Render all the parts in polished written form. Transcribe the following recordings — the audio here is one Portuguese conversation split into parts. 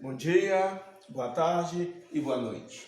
Bom dia, boa tarde e boa noite.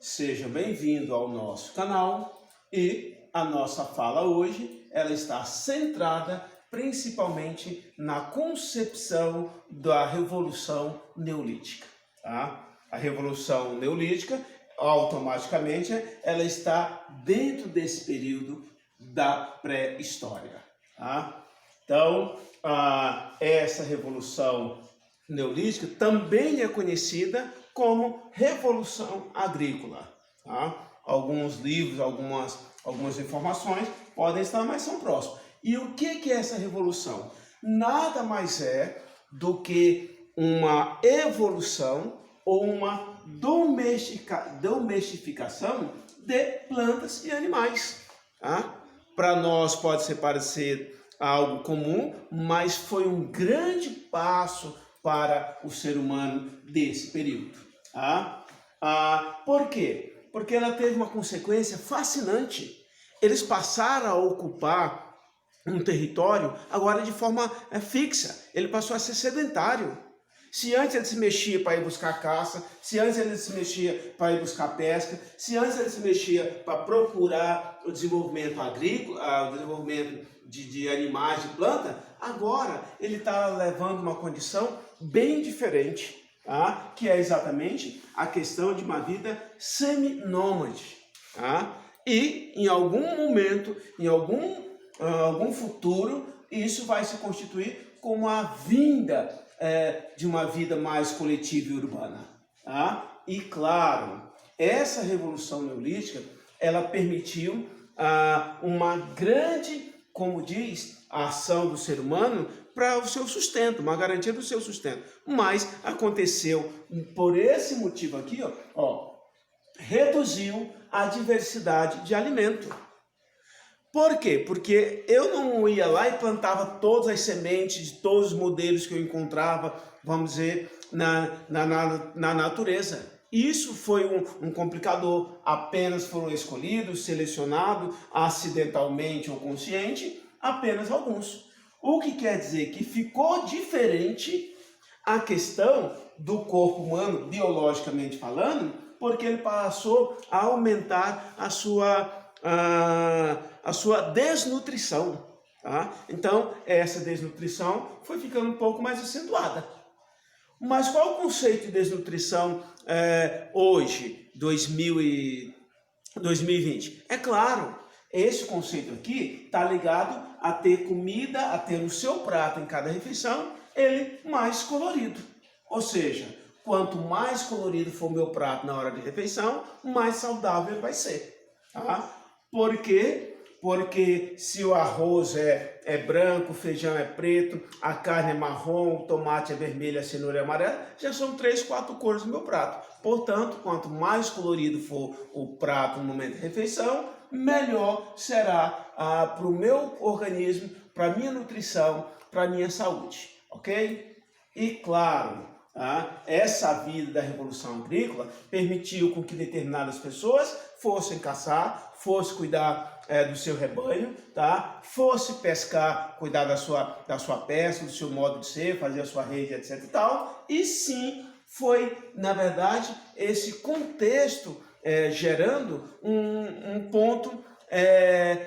Seja bem-vindo ao nosso canal e a nossa fala hoje, ela está centrada principalmente na concepção da Revolução Neolítica. Tá? A Revolução Neolítica, automaticamente, ela está dentro desse período da pré-história. Tá? Então, essa Revolução Neolítica também é conhecida como Revolução Agrícola. Tá? Alguns livros, algumas informações podem estar, mas são próximos. E o que é essa revolução? Nada mais é do que uma evolução ou uma domesticação de plantas e animais. Tá? Para nós pode ser parecer algo comum, mas foi um grande passo para o ser humano desse período. Por quê? Porque ela teve uma consequência fascinante. Eles passaram a ocupar um território agora de forma fixa. Ele passou a ser sedentário. Se antes ele se mexia para ir buscar caça, se antes ele se mexia para ir buscar pesca, se antes ele se mexia para procurar o desenvolvimento agrícola, o desenvolvimento de animais, de planta, agora ele está levando uma condição bem diferente, tá? Que é exatamente a questão de uma vida semi-nômade. Tá? E em algum momento, em algum futuro, isso vai se constituir como a vinda de uma vida mais coletiva e urbana. Tá? E claro, essa revolução neolítica, ela permitiu uma grande, como diz, a ação do ser humano para o seu sustento, uma garantia do seu sustento. Mas aconteceu por esse motivo aqui, reduziu a diversidade de alimento. Por quê? Porque eu não ia lá e plantava todas as sementes de todos os modelos que eu encontrava, vamos dizer, na natureza. Isso foi um complicador. Apenas foram escolhidos, selecionados, acidentalmente ou consciente, apenas alguns. O que quer dizer que ficou diferente a questão do corpo humano, biologicamente falando, porque ele passou a aumentar a sua desnutrição. Tá? Então, essa desnutrição foi ficando um pouco mais acentuada. Mas qual o conceito de desnutrição hoje, 2020? É claro, esse conceito aqui está ligado a ter comida, a ter no seu prato em cada refeição, ele mais colorido. Ou seja, quanto mais colorido for o meu prato na hora de refeição, mais saudável ele vai ser. Tá? Por quê? Porque se o arroz é branco, o feijão é preto, a carne é marrom, o tomate é vermelho, a cenoura é amarela, já são 3, 4 cores no meu prato. Portanto, quanto mais colorido for o prato no momento de refeição, melhor será para o meu organismo, para a minha nutrição, para a minha saúde. Ok? E claro, essa vida da Revolução Agrícola permitiu com que determinadas pessoas fossem caçar, fossem cuidar do seu rebanho, tá? Fosse pescar, cuidar da sua pesca, do seu modo de ser, fazer a sua rede, etc e tal. E sim, foi, na verdade, esse contexto gerando um ponto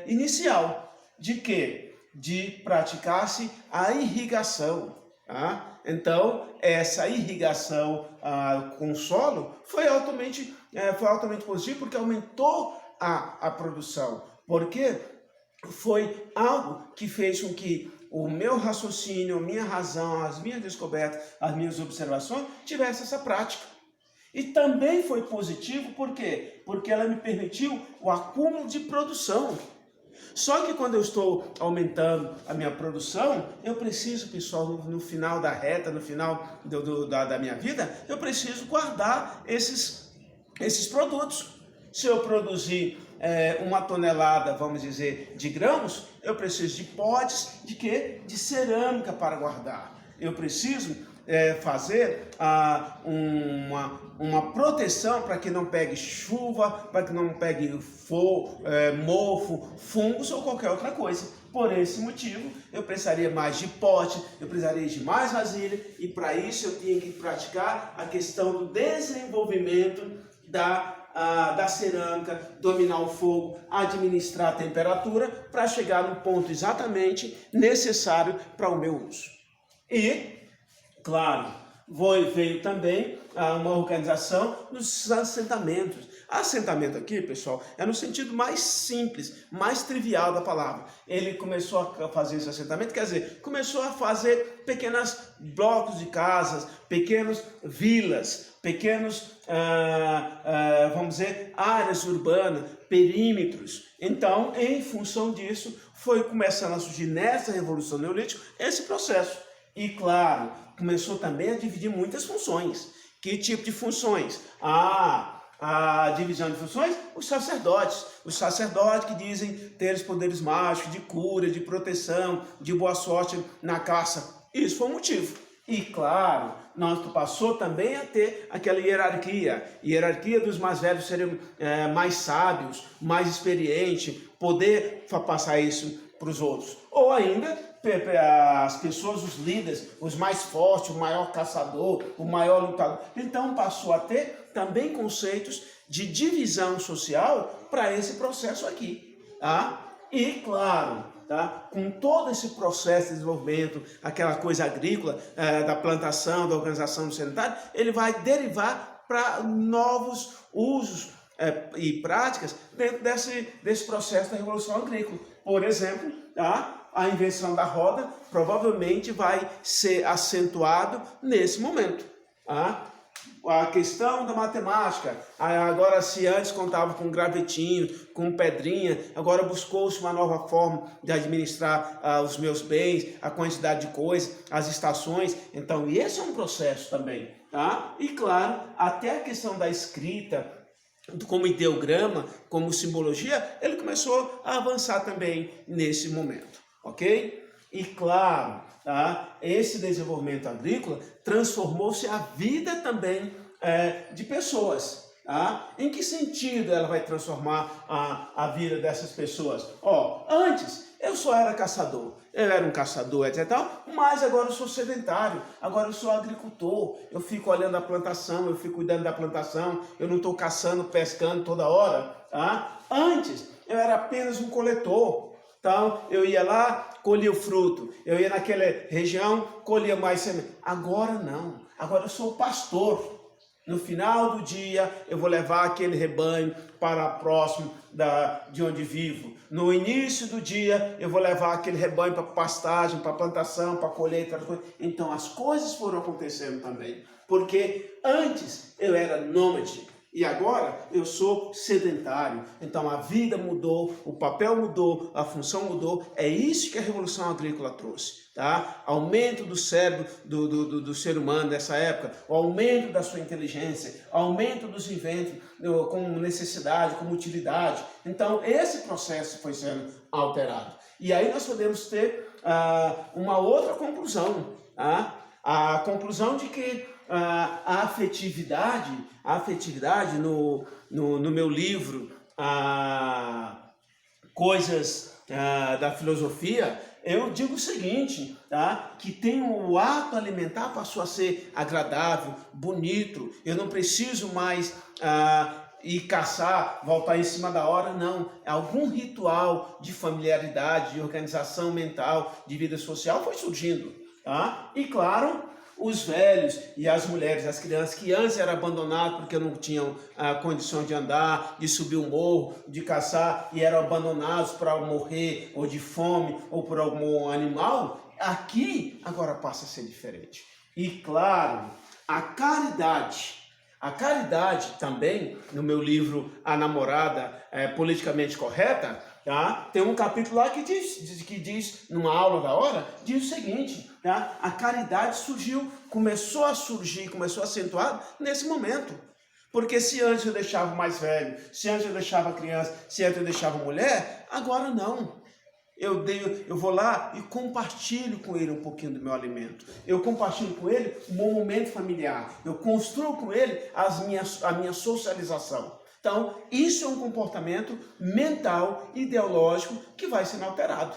inicial de quê? De praticar-se a irrigação. Tá? Então, essa irrigação com solo foi altamente positiva porque aumentou a produção. Porque foi algo que fez com que o meu raciocínio, a minha razão, as minhas descobertas, as minhas observações tivesse essa prática. E também foi positivo, por quê? Porque ela me permitiu o acúmulo de produção. Só que quando eu estou aumentando a minha produção, eu preciso, pessoal, no final da reta, no final da minha vida, eu preciso guardar esses produtos. Se eu produzir 1 tonelada, vamos dizer, de grãos, eu preciso de potes de quê? De cerâmica para guardar. Eu preciso fazer uma proteção para que não pegue chuva, para que não pegue mofo, fungos ou qualquer outra coisa. Por esse motivo, eu precisaria mais de pote, eu precisaria de mais vasilha, e para isso eu tinha que praticar a questão do desenvolvimento da cerâmica, dominar o fogo, administrar a temperatura, para chegar no ponto exatamente necessário para o meu uso. E, claro, veio também uma organização dos assentamentos. Assentamento aqui, pessoal, é no sentido mais simples, mais trivial da palavra. Ele começou a fazer esse assentamento, quer dizer, começou a fazer pequenos blocos de casas, pequenas vilas, pequenos, vamos dizer, áreas urbanas, perímetros. Então, em função disso, foi começando a surgir nessa Revolução Neolítica esse processo. E, claro, começou também a dividir muitas funções. Que tipo de funções? A divisão de funções, os sacerdotes que dizem ter os poderes mágicos de cura, de proteção, de boa sorte na caça. Isso foi o motivo. E claro, nós passou também a ter aquela hierarquia dos mais velhos serem mais sábios, mais experientes, poder passar isso para os outros. Ou ainda as pessoas, os líderes, os mais fortes, o maior caçador, o maior lutador. Então passou a ter também conceitos de divisão social para esse processo aqui. Tá? E claro, tá? Com todo esse processo de desenvolvimento, aquela coisa agrícola, da plantação, da organização sanitária, ele vai derivar para novos usos e práticas dentro desse processo da Revolução Agrícola. Por exemplo, tá? A invenção da roda provavelmente vai ser acentuado nesse momento. Tá? A questão da matemática, agora se antes contava com gravetinho, com pedrinha, agora buscou-se uma nova forma de administrar os meus bens, a quantidade de coisas, as estações. Então esse é um processo também. Tá? E claro, até a questão da escrita, como ideograma, como simbologia, ele começou a avançar também nesse momento, ok? E claro, tá? Esse desenvolvimento agrícola transformou-se a vida também de pessoas. Tá? Em que sentido ela vai transformar a vida dessas pessoas? Antes eu só era caçador, eu era um caçador, etc. Mas agora eu sou sedentário, agora eu sou agricultor, eu fico olhando a plantação, eu fico cuidando da plantação, eu não estou caçando, pescando toda hora. Tá? Antes eu era apenas um coletor, então eu ia lá, colhia o fruto, eu ia naquela região, colhia mais semente. Agora não, agora eu sou o pastor. No final do dia, eu vou levar aquele rebanho para próximo de onde vivo. No início do dia, eu vou levar aquele rebanho para pastagem, para plantação, para colheita. Então, as coisas foram acontecendo também. Porque antes eu era nômade e agora eu sou sedentário. Então, a vida mudou, o papel mudou, a função mudou. É isso que a Revolução Agrícola trouxe. Tá? Aumento do cérebro do ser humano nessa época, o aumento da sua inteligência, aumento dos inventos como necessidade, como utilidade. Então, esse processo foi sendo alterado. E aí nós podemos ter uma outra conclusão. Tá? A conclusão de que a afetividade no meu livro, Coisas da Filosofia, eu digo o seguinte, tá? Que tem o ato alimentar passou a ser agradável, bonito. Eu não preciso mais ir caçar, voltar em cima da hora, não. Algum ritual de familiaridade, de organização mental, de vida social foi surgindo. Tá? E claro, os velhos e as mulheres, as crianças que antes eram abandonados porque não tinham condição de andar, de subir o morro, de caçar e eram abandonados para morrer ou de fome ou por algum animal, aqui agora passa a ser diferente. E claro, a caridade também, no meu livro A Namorada Politicamente Correta, tá? Tem um capítulo lá que diz, numa aula da hora, diz o seguinte, tá? A caridade começou a surgir, começou a acentuar nesse momento. Porque se antes eu deixava o mais velho, se antes eu deixava a criança, se antes eu deixava a mulher, agora não. Eu vou lá e compartilho com ele um pouquinho do meu alimento. Eu compartilho com ele um bom momento familiar. Eu construo com ele a minha socialização. Então, isso é um comportamento mental, ideológico, que vai sendo alterado.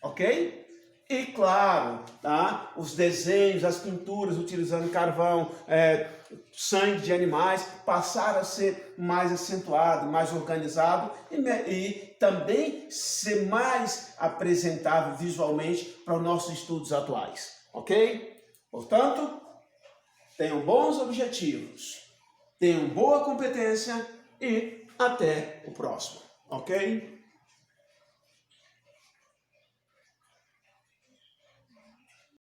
ok? E claro, tá? Os desenhos, as pinturas utilizando carvão, sangue de animais, passaram a ser mais acentuado, mais organizado e também ser mais apresentável visualmente para os nossos estudos atuais, ok? Portanto, tenham bons objetivos, tenham boa competência e até o próximo, ok?